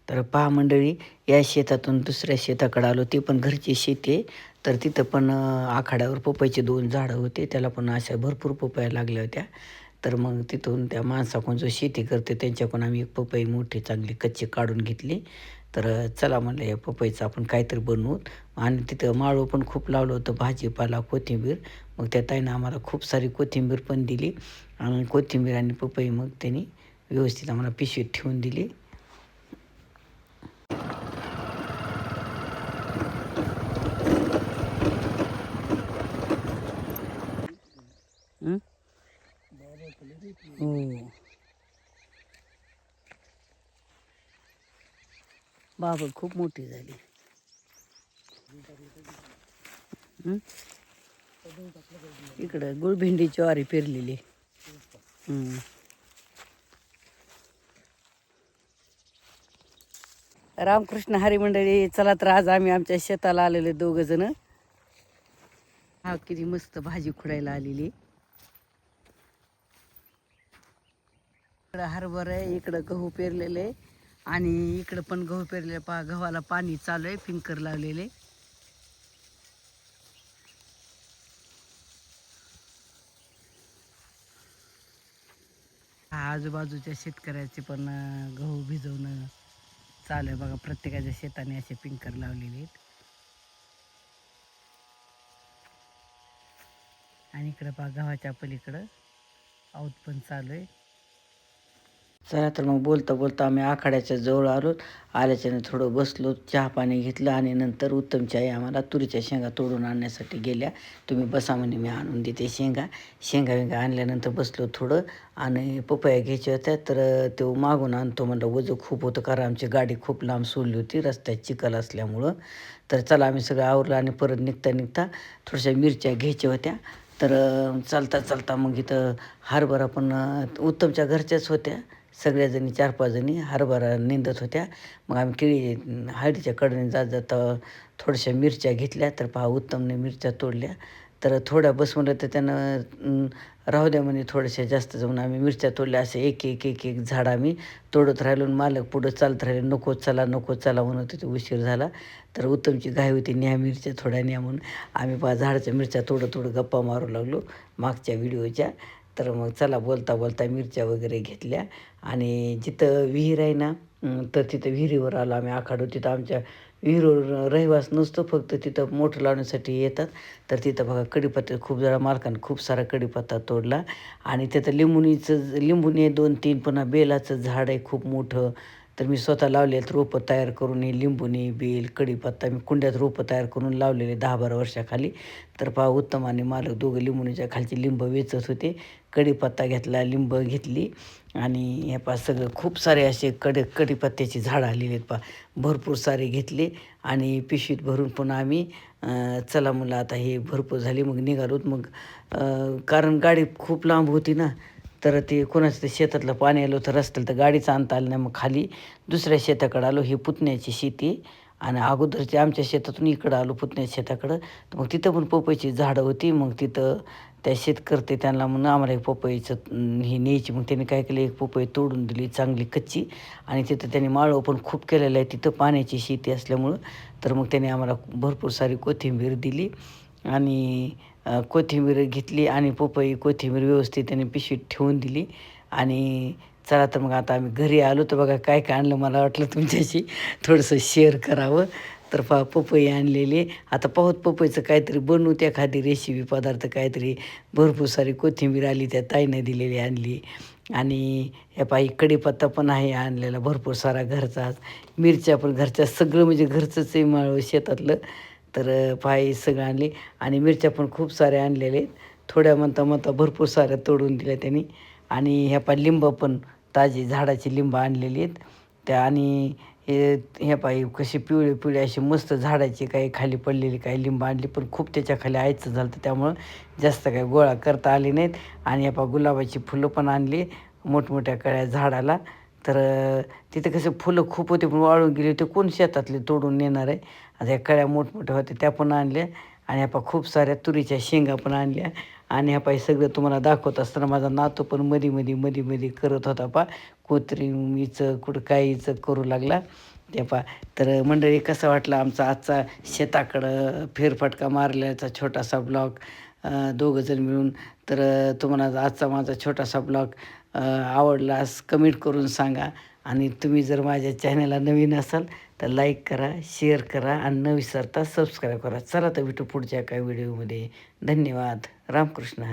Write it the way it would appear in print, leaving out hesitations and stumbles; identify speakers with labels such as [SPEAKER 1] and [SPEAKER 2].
[SPEAKER 1] तर पहा मंडळी, या शेतातून दुसऱ्या शेताकडे आलो. ते पण घरची शेती आहे. तर तिथं पण आखाड्यावर पपईचे 2 झाडं होते. त्याला पण अशा भरपूर पपया लागल्या होत्या. तर मग तिथून त्या माणसाकडून जो शेती करते त्यांच्याकडून आम्ही एक पपई मोठी चांगली कच्ची काढून घेतली. तर चला म्हणलं या पपईचं आपण काहीतरी बनवू. आणि तिथं माळव पण खूप लावलं होतं, भाजीपाला, कोथिंबीर. मग त्या ताईनं आम्हाला खूप सारी कोथिंबीर पण दिली आणि कोथिंबीर आणि पपई मग त्यांनी व्यवस्थित आम्हाला पिशवीत ठेवून दिली. हो, बाबळ खूप मोठी झाली. इकडं गुळभेंडीची वारी पेरलेली. रामकृष्ण हरी मंडळी, चला तर आज आम्ही आमच्या शेताला आलेले 2 जण. हा किती मस्त भाजी खुडायला आलेली. इकडं हरभरा आहे, इकडं गहू पेरलेले आणि इकडं पण गहू पेरलेले. पहा गव्हाला पाणी चालू आहे, पिंकर लावलेले. हा आजूबाजूच्या शेतकऱ्याचे पण गहू भिजवणं चालू आहे बघा. प्रत्येकाच्या शेताने असे पिंकर लावलेले आहेत. आणि इकडं पहा गव्हाच्या पलीकडं आऊत पण चालू आहे. चला तर मग बोलता बोलता आम्ही आखाड्याच्या जवळ आलो. आल्याच्यानं थोडं बसलो, चहा पाणी घेतलं आणि नंतर उत्तमची आई आम्हाला तुरीच्या शेंगा तोडून आणण्यासाठी गेल्या. तुम्ही बसा म्हणे, मी आणून देते शेंगा वेंगा. आणल्यानंतर बसलो थोडं आणि पपया घ्यायच्या होत्या. तर तो मागून आणतो म्हणलं, वजं खूप होतं कारण आमची गाडी खूप लांब सोडली होती रस्त्यात चिखल असल्यामुळं. तर चला आम्ही सगळं आवरलं आणि परत निघता थोड्याशा मिरच्या घ्यायच्या होत्या. तर चालता चालता मग इथं हरभरा पण उत्तमच्या घरच्याच होत्या. सगळ्याजणी 4-5 जणी हरभरा निंदत होत्या. मग आम्ही हळदीच्या कडेने जात जाता थोड्याशा मिरच्या घेतल्या. तर पहा उत्तमने मिरच्या तोडल्या. तर थोड्या बस म्हणलं तर त्यानं राहू द्या म्हणे, थोड्याशा जास्त जाऊन आम्ही मिरच्या तोडल्या. असे एक झाड आम्ही तोडत राहिलो. मालक पुढं चालत राहिले, नको चला म्हणत होते. उशीर झाला. तर उत्तमची घाई होती, न्या मिरच्या थोड्या न्या म्हणून. आम्ही पहा झाडाच्या मिरच्या थोडं गप्पा मारू लागलो मागच्या व्हिडिओच्या. तर मग चला बोलता बोलता मिरच्या वगैरे घेतल्या. आणि जिथं विहीर आहे ना, तर तिथं विहिरीवर आलो आम्ही आखाडो. तिथं आमच्या विहिरीवर रहिवास नसतो, फक्त तिथं मोठं लावण्यासाठी येतात. तर तिथं बघा कडीपत्ता खूप जरा मालकानं खूप सारा कडीपत्ता तोडला. आणि तिथं लिंबुनी 2-3, पुन्हा बेलाचं झाड आहे खूप मोठं. तर मी स्वतः लावलेत रोपं तयार करून, लिंबुनी, बेल, कडीपत्ता मी कुंड्यात रोपं तयार करून लावलेले 10-12 वर्षाखाली. तर पहा उत्तम आणि मालक दोघं लिंबुनीच्या खालची लिंब वेचत होते. कडीपत्ता घेतला, लिंब घेतली आणि हे पहा सगळं खूप सारे असे कडीपत्त्याची झाडं आलेली आहेत पहा. भरपूर सारे घेतले आणि पिशवीत भरून पुन्हा आम्ही चला म्हणलं आता हे भरपूर झाली. मग निघालोत. मग कारण गाडी खूप लांब होती ना, तर ते कोणाचं ते शेतातलं पाणी आलं होतं रस्त्याला, तर गाडीचं आणता आलं नाही. मग खाली दुसऱ्या शेताकडं आलो. ही पुतण्याची शेती आणि अगोदरची आमच्या शेतातून इकडं आलो पुतण्याच्या शेताकडं. तर मग तिथं पण पपईची झाडं होती. मग तिथं त्या शेतकर्ते त्यांना म्हणून आम्हाला एक पपईचं ही न्यायची. मग त्यांनी काय केलं, एक पपई तोडून दिली चांगली कच्ची. आणि तिथं त्यांनी माळव पण खूप केलेलं आहे तिथं पाण्याची शेती असल्यामुळं. तर मग त्यांनी आम्हाला भरपूर सारी कोथिंबीर दिली आणि कोथिंबीर घेतली आणि पपई कोथिंबीर व्यवस्थित त्यांनी पिशवीत ठेवून दिली. आणि चला तर मग आता आम्ही घरी आलो. तर बघा काय काय आणलं, मला वाटलं तुमच्याशी थोडंसं शेअर करावं. तर पपई आणलेली. आता पाहूत पपईचं काहीतरी बनवू, एखादी रेसिपी पदार्थ काहीतरी. भरपूर सारी कोथिंबीर आली, त्या ताईनं दिलेली आणली. आणि हे पाही कढीपत्ता पण आहे आणलेला भरपूर सारा घरचाच. मिरच्या पण घरच्या, सगळं म्हणजे घरचंच आहे माळव शेतातलं. तर पाही सगळं आणले आणि मिरच्या पण खूप साऱ्या आणलेल्या आहेत. थोड्या म्हणता भरपूर साऱ्या तोडून दिल्या त्यांनी. आणि ह्या लिंब पण ताजी झाडाची लिंब आणलेली आहेत त्या. आणि हे पाही कशी पिवळी अशी मस्त झाडाची काही खाली पडलेली काही लिंब आणली, पण खूप त्याच्या खाली आयचं झालं तर त्यामुळं जास्त काही गोळा करता आली नाहीत. आणि गुलाबाची फुलं पण आणली मोठमोठ्या कळ्या झाडाला. तर तिथे कसं फुलं खूप होते पण वाळून गेले होते, कोण शेतातले तोडून नेणार आहे. आता ह्या कळ्या मोठमोठ्या होत्या त्या पण आणल्या. आणि खूप साऱ्या तुरीच्या शेंगा पण आणल्या. आणि हे सगळं तुम्हाला दाखवत असताना माझा नातू पण मध्ये करत होता कोथिंबीरचं कुठं काहीचं करू लागला. ते पा तर मंडळी कसा वाटला आमचा आजचा शेताकडं फेरफटका मारल्याचा छोटासा ब्लॉग दोघंजण मिळून. तर तुम्हाला आजचा माझा छोटासा ब्लॉग आवडलास कमेंट करून सांगा. आणि तुम्ही जर माझ्या चॅनलला नवीन असाल तर लाईक करा, शेअर करा आणि न विसरता सबस्क्राईब करा. चला तर भेटू पुढच्या काही व्हिडिओमध्ये. धन्यवाद. रामकृष्ण हरी.